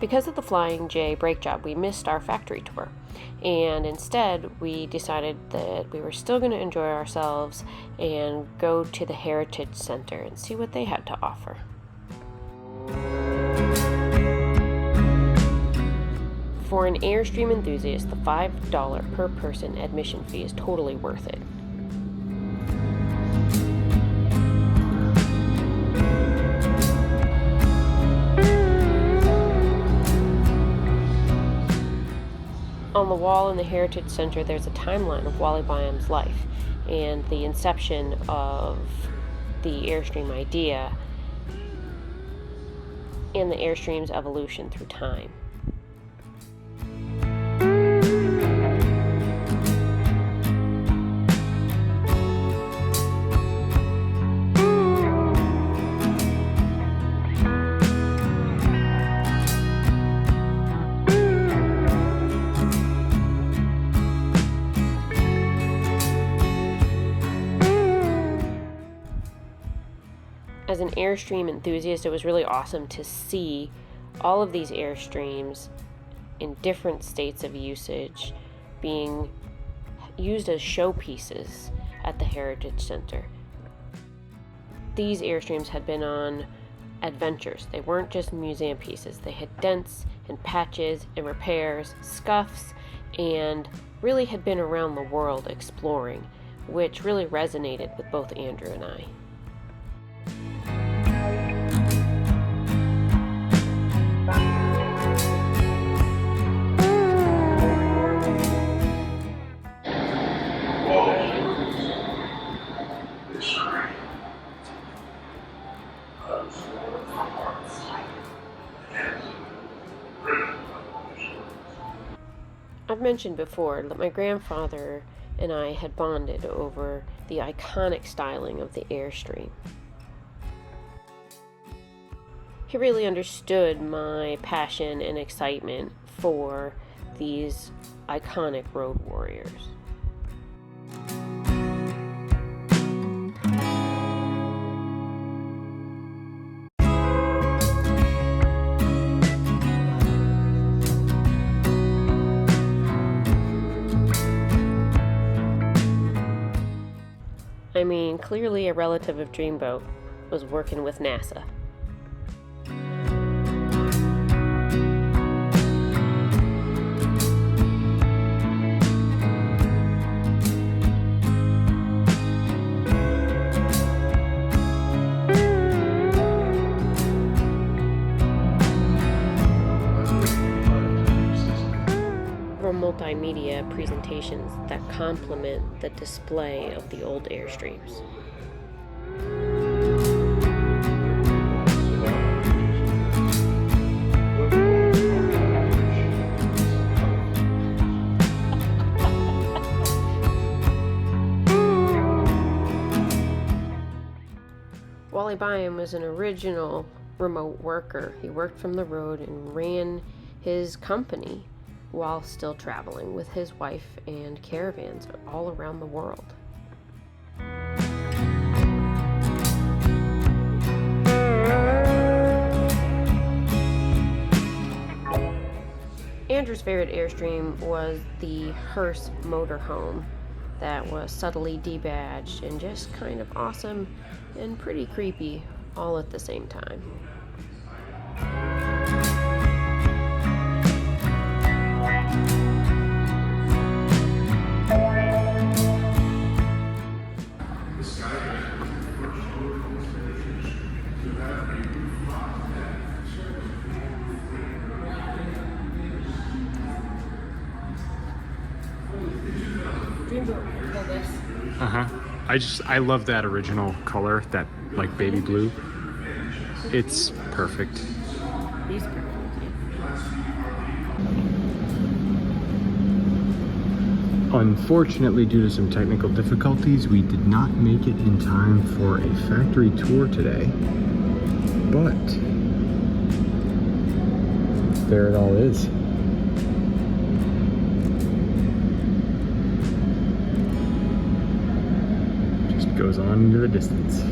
because of the Flying J brake job, we missed our factory tour. And instead, we decided that we were still going to enjoy ourselves and go to the Heritage Center and see what they had to offer. For an Airstream enthusiast, the $5 per person admission fee is totally worth it. On the wall in the Heritage Center, there's a timeline of Wally Byam's life and the inception of the Airstream idea and the Airstream's evolution through time. As an Airstream enthusiast, it was really awesome to see all of these Airstreams in different states of usage being used as showpieces at the Heritage Center. These Airstreams had been on adventures. They weren't just museum pieces. They had dents and patches and repairs, scuffs, and really had been around the world exploring, which really resonated with both Andrew and I. I've mentioned before that my grandfather and I had bonded over the iconic styling of the Airstream. He really understood my passion and excitement for these iconic road warriors. I mean, clearly a relative of Dreamboat was working with NASA. Multimedia presentations that complement the display of the old Airstreams. Wally Byam was an original remote worker. He worked from the road and ran his company while still traveling with his wife and caravans all around the world. Andrew's favorite Airstream was the hearse motorhome that was subtly debadged and just kind of awesome and pretty creepy all at the same time. I love that original color, that like baby blue. It's perfect. These are perfect. Unfortunately, due to some technical difficulties, we did not make it in time for a factory tour today. But there it all is. Just goes on into the distance.